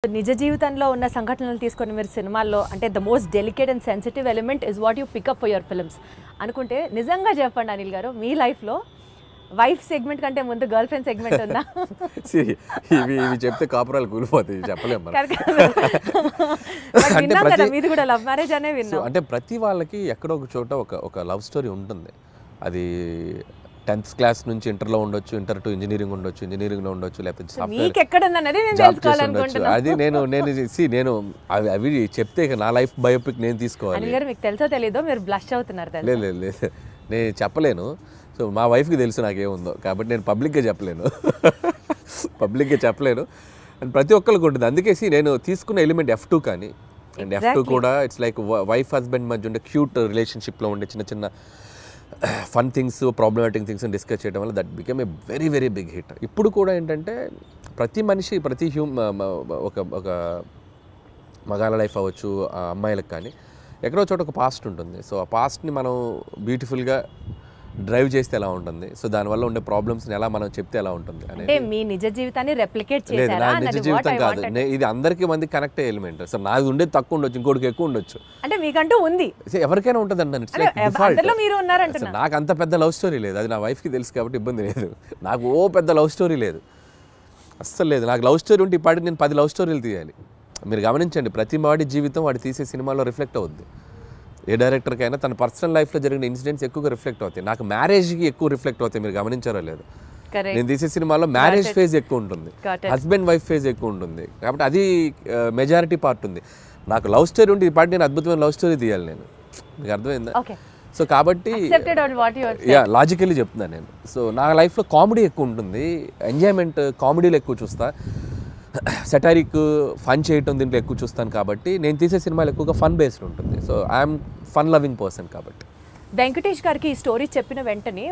నిజ జీవితంలో ఉన్న సంఘటనలు తీసుకొని మీరు సినిమాల్లో అంటే the most delicate and sensitive element is what you pick up for your films అనుకుంటే నిజంగా చెప్పండి అనిల్ గారు మీ లైఫ్లో వైఫ్ సెగ్మెంట్ కంటే ముందు గర్ల్ ఫ్రెండ్ సెగ్మెంట్ ఉందా? ఇవి చెప్తే కాపురాలు కూలిపోతాయి, చెప్పలేము. విన్నాం కదా మీది కూడా లవ్ మ్యారేజ్ అనే విన్నాం. అంటే ప్రతి వాళ్ళకి ఎక్కడో ఒక చోట ఒక లవ్ స్టోరీ ఉంటుంది. అది 10th క్లాస్ నుంచి ఇంటర్లో ఉండొచ్చు, ఇంటర్ టు ఇంజనీరింగ్ ఉండొచ్చు, ఇంజనీరింగ్లో ఉండొచ్చు, లేకపోతే అది నేను అవి చెప్తే నా లైఫ్ బయోపిక్ నేను తీసుకోవాలి. మీకు తెలుసో తెలీదో మీరు బ్లష్ అవుతున్నారు. లేదు నేను చెప్పలేను. సో మా వైఫ్కి తెలుసు నాకేముందో, కాబట్టి నేను పబ్లిక్గా చెప్పలేను అండ్ ప్రతి ఒక్కరికి ఉంటుంది. అందుకే నేను తీసుకున్న ఎలిమెంట్ F2 కానీ, అండ్ F2 కూడా ఇట్స్ లైక్ వైఫ్ హస్బెండ్ మధ్య ఉండే క్యూట్ రిలేషన్షిప్లో ఉండే చిన్న చిన్న fun things, problematic things discuss చేయడం వల్ల that become a very very big hit. ఇప్పుడు కూడా ఏంటంటే ప్రతి మనిషి ఒక మగాళ్ళ లైఫ్ అవ్వచ్చు, అమ్మాయిలకు కానీ ఎక్కడో చోట ఒక పాస్ట్ ఉంటుంది. సో ఆ పాస్ట్ని మనం బ్యూటిఫుల్గా డ్రైవ్ చేస్తే ఎలా ఉంటుంది, సో దానివల్ల ఉండే ప్రాబ్లమ్స్ని ఎలా మనం చెప్తే ఎలా ఉంటుంది అనేది. మీ నిజ జీవితాన్ని రెప్లికేట్ లేదు, నా నిజ జీవితం కాదు, ఇది అందరికీ మంది కనెక్ట్ అయ్యే ఎలిమెంట్. సో నాది ఉండేది తక్కువ ఉండొచ్చు, ఇంకోటికి ఎక్కువ ఉండొచ్చు. అంటే మీకంటూ ఉంది, ఎవరికైనా ఉంటుంది అండి. నాకు అంత పెద్ద లవ్ స్టోరీ లేదు, అది నా వైఫ్కి తెలుసు కాబట్టి ఇబ్బంది లేదు. నాకు పెద్ద లవ్ స్టోరీ లేదు, అస్సలు లేదు. నాకు లవ్ స్టోరీ ఉంటే ఇప్పటికి నేను 10 లవ్ స్టోరీలు తీయాలి. మీరు గమనించండి, ప్రతి వాడి జీవితం వాడు తీసే సినిమాలో రిఫ్లెక్ట్ అవుద్ది. ఏ డైరెక్టర్కైనా తన పర్సనల్ లైఫ్లో జరిగిన ఇన్సిడెంట్స్ ఎక్కువగా రిఫ్లెక్ట్ అవుతాయి. నాకు మ్యారేజ్కి ఎక్కువ రిఫ్లెక్ట్ అవుతాయి. మీరు గమనించారో లేదు, నేను తీసే సినిమాలో మ్యారేజ్ ఫేజ్ ఎక్కువ ఉంటుంది, హస్బెండ్ వైఫ్ ఫేజ్ ఎక్కువ ఉంటుంది. కాబట్టి అది మెజారిటీ పార్ట్ ఉంది. నాకు లవ్ స్టోరీ ఉంటే ఈ పార్ట్ నేను అద్భుతమైన లవ్ స్టోరీ తీయాలి. నేను మీకు అర్థమైందా? సో కాబట్టి లాజికల్లీ చెప్తున్నాను నేను. సో నా లైఫ్లో కామెడీ ఎక్కువ ఉంటుంది, ఎంజాయ్మెంట్ కామెడీలో ఎక్కువ చూస్తా, సెటారిక్ ఫన్ చేయటం దీంట్లో ఎక్కువ చూస్తాను. కాబట్టి నేను తీసే సినిమాలు ఎక్కువగా ఫన్ బేస్డ్ ఉంటుంది. So I'm fun loving person. కాబట్టి వెంకటేష్ గారికి ఈ స్టోరీ చెప్పిన వెంటనే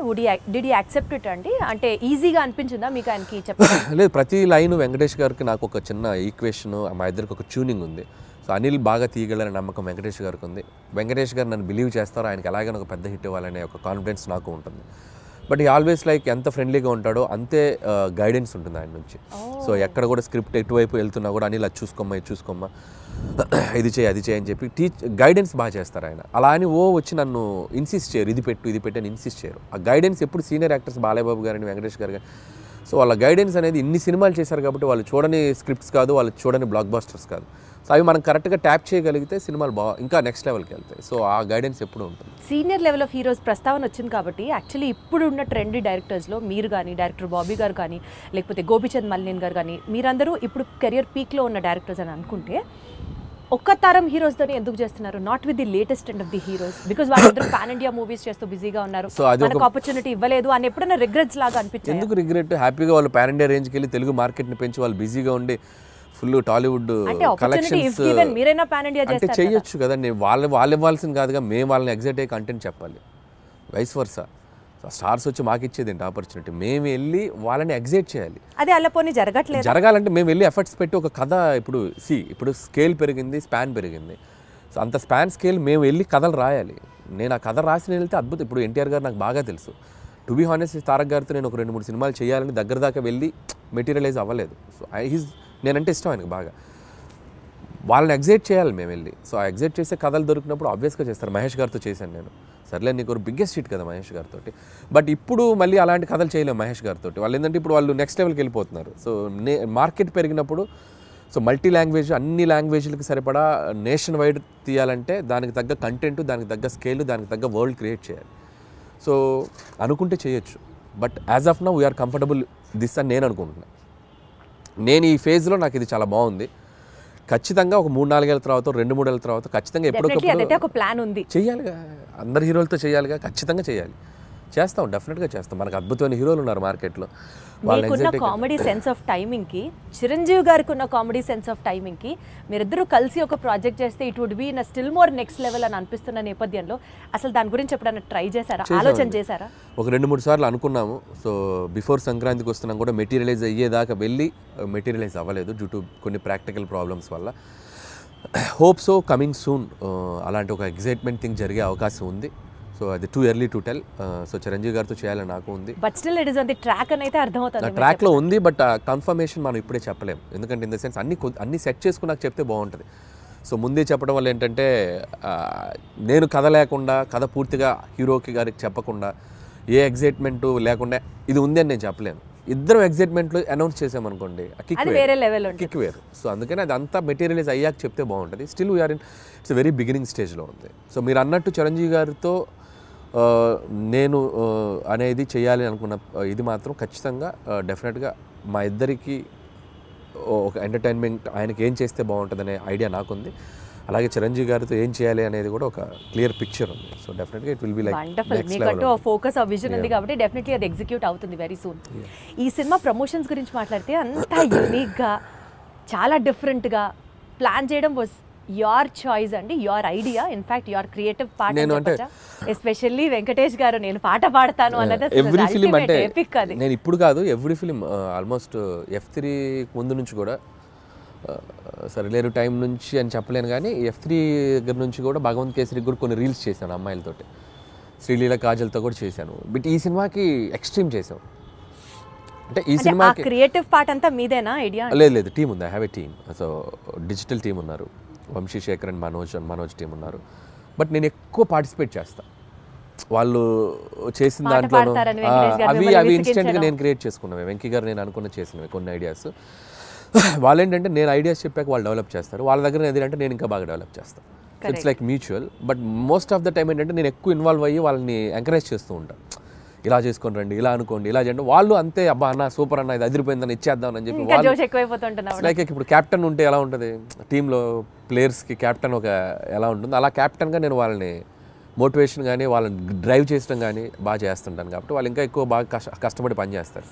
డిడ్ యూ యాక్సెప్ట్ ఇట్ అండి? అంటే ఈజీగా అనిపించిందా మీకు ఆయనకి చెప్పడం? లేదు, ప్రతి లైన్ వెంకటేష్ గారికి నాకు ఒక చిన్న ఈక్వేషన్, మా ఇద్దరికి ఒక ట్యూనింగ్ ఉంది. సో అనిల్ బాగా తీయగలనే నమ్మకం వెంకటేష్ గారికి ఉంది. వెంకటేష్ గారు నన్ను బిలీవ్ చేస్తారో, ఆయనకి ఎలాగైనా ఒక పెద్ద హిట్ ఇవ్వాలనే ఒక కాన్ఫిడెన్స్ నాకు ఉంటుంది. బట్ ఈ ఆల్వేస్ లైక్ ఎంత ఫ్రెండ్లీగా ఉంటాడో అంతే గైడెన్స్ ఉంటుంది ఆయన నుంచి. సో ఎక్కడ కూడా స్క్రిప్ట్ ఎటువైపు వెళ్తున్నా కూడా అనిల్ అది చూసుకోమ్మా ఇది చేయి అది చేయి అని చెప్పి గైడెన్స్ బాగా చేస్తారు ఆయన. అలా అని వచ్చి నన్ను ఇన్సిస్ట్ చేయరు, ఇది పెట్టు అని ఇన్సిస్ట్ చేయరు. ఆ గైడెన్స్ ఎప్పుడు సీనియర్ యాక్టర్స్ బాలయ్యబాబు గారిని, వెంకటేష్ గారు కానీ, సో వాళ్ళ గైడెన్స్ అనేది ఇన్ని సినిమాలు చేశారు కాబట్టి వాళ్ళు చూడని స్క్రిప్ట్స్ కాదు, వాళ్ళు చూడని బ్లాక్ బస్టర్స్ కాదు. సో అవి మనం కరెక్ట్గా ట్యాప్ చేయగలిగితే సినిమాలు ఇంకా నెక్స్ట్ లెవెల్కి వెళ్తాయి. సో ఆ గైడెన్స్ ఎప్పుడు ఉంటుంది. సీనియర్ లెవెల్ ఆఫ్ హీరోస్ ప్రస్తావన వచ్చింది కాబట్టి యాక్చువల్లీ ఇప్పుడు ఉన్న ట్రెండీ డైరెక్టర్స్లో మీరు కానీ, డైరెక్టర్ బాబీ గారు కానీ, లేకపోతే గోపిచంద్ మల్లిన్ గారు కానీ, మీరందరూ ఇప్పుడు కెరియర్ పీక్లో ఉన్న డైరెక్టర్స్ అని అనుకుంటే ఒక్క తరం హీరోస్తోనే ఎందుకు చేస్తున్నారు, not with the latest and of the heroes? Because వాళ్ళందరూ పాన్ ఇండియా మూవీస్ చేస్తూ బిజీగా ఉన్నారు, మనకు ఆపర్చునిటీ ఇవ్వలేదు అని ఎప్పుడైనా రిగ్రెట్స్ లాగా అనిపించింది? ఎందుకు రిగ్రెట్? హ్యాపీగా వాళ్ళు పాన్ ఇండియా రేంజ్కి వెళ్ళి తెలుగు మార్కెట్ని పెంచి వాళ్ళు బిజీగా ఉండి ఫుల్ టాలీవుడ్ కలెక్షన్స్ అంటే చేయొచ్చు కదండి. వాళ్ళు ఇవ్వాల్సింది కాదుగా, మేము వాళ్ళని ఎగ్జైట్ అయ్యే కంటెంట్ చెప్పాలి. వైస్ వర్సా, స్టార్స్ వచ్చి మాకు ఇచ్చేది ఏంటి ఆపర్చునిటీ? మేము వెళ్ళి వాళ్ళని ఎగ్జైట్ చేయాలి. అదే అలా పోనీ జరగాలంటే మేము వెళ్ళి ఎఫర్ట్స్ పెట్టి ఒక కథ, ఇప్పుడు స్కేల్ పెరిగింది, స్పాన్ పెరిగింది. సో అంత స్పాన్ స్కేల్ మేము వెళ్ళి కథలు రాయాలి. నేను ఆ కథ రాసి వెళ్తే అద్భుతం. ఇప్పుడు ఎన్టీఆర్ గారు నాకు బాగా తెలుసు. టు బీ హానెస్ట్, తారక్ గారితో నేను ఒక 2-3 సినిమాలు చేయాలని దగ్గర దాకా వెళ్ళి మెటీరియలైజ్ అవ్వలేదు. సో నేనంటే ఇష్టం ఆయనకు బాగా. వాళ్ళని ఎగ్జైట్ చేయాలి మేము వెళ్ళి. సో ఆ ఎగ్జైట్ చేసే కథలు దొరికినప్పుడు ఆబ్వియస్గా చేస్తారు. మహేష్ గారితో చేశాను నేను. సర్లే, నీకు ఒక బిగ్గెస్ట్ హిట్ కదా మహేష్ గారితో. బట్ ఇప్పుడు మళ్ళీ అలాంటి కథలు చేయలేము మహేష్ గారితో. వాళ్ళు ఏంటంటే ఇప్పుడు వాళ్ళు నెక్స్ట్ లెవెల్కి వెళ్ళిపోతున్నారు. సో మార్కెట్ పెరిగినప్పుడు, సో మల్టీ లాంగ్వేజ్, అన్ని లాంగ్వేజ్లకి సరిపడా నేషన్ వైడ్ తీయాలంటే దానికి తగ్గ కంటెంట్, దానికి తగ్గ స్కేల్, దానికి తగ్గ వరల్డ్ క్రియేట్ చేయాలి. సో అనుకుంటే చేయొచ్చు. But as of now we are comfortable this అని నేను అనుకుంటున్నాను. నేను ఈ ఫేజ్లో నాకు ఇది చాలా బాగుంది. ఖచ్చితంగా ఒక 3-4 ఏళ్ళ తర్వాత, 2-3 ఏళ్ళ తర్వాత ఖచ్చితంగా ఎప్పటికప్పుడు ప్లాన్ ఉంది, చేయాలిగా. అందరు హీరోలతో చేయాలిగా, ఖచ్చితంగా చేయాలి. చేస్తాం, డెఫినెట్గా చేస్తాం. మనకు అద్భుతమైన హీరోలు ఉన్నారు మార్కెట్లో. మీకున్న కామెడీ సెన్స్ ఆఫ్ టైమింగ్కి, చిరంజీవి గారికి ఉన్న కామెడీ సెన్స్ ఆఫ్ టైమింగ్కి మీరిద్దరూ కలిసి ఒక ప్రాజెక్ట్ చేస్తే it would be in still more next level అని అనిపిస్తున్న నేపథ్యంలో అసలు దాని గురించి ఎప్పుడైనా ట్రై చేశారా, ఆలోచన చేశారా? ఒక 2-3 సార్లు అనుకున్నాము. సో బిఫోర్ సంక్రాంతికి వస్తున్నాం కూడా మెటీరియలైజ్ అయ్యేదాకా వెళ్ళి మెటీరియలైజ్ అవ్వలేదు డ్యూ టు కొన్ని ప్రాక్టికల్ ప్రాబ్లమ్స్ వల్ల. హోప్ సో కమింగ్ సూన్ అలాంటి ఒక ఎగ్జైట్మెంట్ థింగ్ జరిగే అవకాశం ఉంది. సో అది too early to tell. So Chiranjeevi గారితో చేయాలని నాకు ఉంది. But still it is on the track అని అయితే అర్థమవుతుంది. ట్రాక్లో ఉంది, బట్ కన్ఫర్మేషన్ మనం ఇప్పుడే చెప్పలేం. ఎందుకంటే ఇన్ ద సెన్స్ అన్ని సెట్ చేసుకుని నాకు చెప్తే బాగుంటుంది. సో ముందే చెప్పడం వల్ల ఏంటంటే నేను కథ లేకుండా, కథ పూర్తిగా హీరోకి గారికి చెప్పకుండా, ఏ ఎగ్జైట్మెంట్ లేకుండా ఇది ఉంది అని నేను చెప్పలేను. ఇద్దరు ఎగ్జైట్మెంట్లు అనౌన్స్ చేసామనుకోండి, కిక్ వేరు. సో అందుకని అది అంతా మెటీరియలైజ్ అయ్యాక చెప్తే బాగుంటుంది. Still we are in its very beginning స్టేజ్లో ఉంది. సో మీరు అన్నట్టు చిరంజీవి గారితో నేను అనేది చేయాలి అనుకున్న ఇది మాత్రం ఖచ్చితంగా డెఫినెట్గా మా ఇద్దరికి ఒక ఎంటర్టైన్మెంట్, ఆయనకి ఏం చేస్తే బాగుంటుందనే ఐడియా నాకుంది. అలాగే చిరంజీవి గారితో ఏం చేయాలి అనేది కూడా ఒక క్లియర్ పిక్చర్ ఉంది. సో డెఫినెట్గా ఇట్ విల్ బి లైక్ మీకంటూ ఫోకస్ ఆ విజన్ ఉంది కాబట్టి డెఫినెట్లీ అది ఎగ్జిక్యూట్ అవుతుంది వెరీ సూన్. ఈ సినిమా ప్రమోషన్స్ గురించి మాట్లాడితే అంతా యూనిక్గా, చాలా డిఫరెంట్గా ప్లాన్ చేయడం వాజ్ యువర్ చాయిస్ అండి, your idea, in fact your creative part. Especially Venkatesh గారు నేను పాట పాడతాను అన్నది ఎవ్రీ ఫిలిం అంటే ఎపిక్. అది నేను ఇప్పుడు కాదు, ఎవ్రీ ఫిలిం ఆల్మోస్ట్ F3 ముందు నుంచి కూడా, సరిలేరు టైం నుంచి అని చెప్పలేను కానీ F3 దగ్గర నుంచి కూడా భగవంత్ కేసరికి కూడా కొన్ని రీల్స్ చేశాను అమ్మాయిలతోటి, శ్రీలీల కాజల్తో కూడా చేశాను. బట్ ఈ సినిమాకి ఎక్స్ట్రీమ్ చేసాం. అంటే ఈ సినిమాకి క్రియేటివ్ పార్ట్ అంతా మీదేనా ఐడియా? లేదు, టీం ఉంది. I have a team. So digital team ఉన్నారు, వంశీ శేఖర్ అండ్ మనోజ్ టీం ఉన్నారు. బట్ నేను ఎక్కువ పార్టిసిపేట్ చేస్తాను. వాళ్ళు చేసిన దాంట్లో అవి ఇన్స్టెంట్గా నేను క్రియేట్ చేసుకున్నాను. వెంకీ గారు నేను అనుకున్న చేసినవి కొన్ని ఐడియాస్. వాళ్ళు ఏంటంటే నేను ఐడియాస్ చెప్పాక వాళ్ళు డెవలప్ చేస్తారు, వాళ్ళ దగ్గర ఏదంటే నేను ఇంకా బాగా డెవలప్ చేస్తాను. It's like mutual. But most of the time ఏంటంటే నేను ఎక్కువ ఇన్వాల్వ్ అయ్యి వాళ్ళని ఎంకరేజ్ చేస్తూ ఉంటాను. ఇలా చేసుకొని రండి, ఇలా అనుకోండి, ఇలా చేయండి. వాళ్ళు అంతే, అబ్బా అన్న సూపర్ అన్న, ఇది అదిరిపోయిందని ఇచ్చేద్దాం అని చెప్పి. లైక్ ఇప్పుడు క్యాప్టెన్ ఉంటే ఎలా ఉంటుంది టీంలో, ప్లేయర్స్కి క్యాప్టెన్ ఒక ఎలా ఉంటుంది, అలా క్యాప్టెన్గా నేను వాళ్ళని మోటివేషన్ కానీ వాళ్ళని డ్రైవ్ చేయడం కానీ బాగా చేస్తుంటాను. కాబట్టి వాళ్ళు ఇంకా ఎక్కువ బాగా కష్టపడి పని చేస్తారు.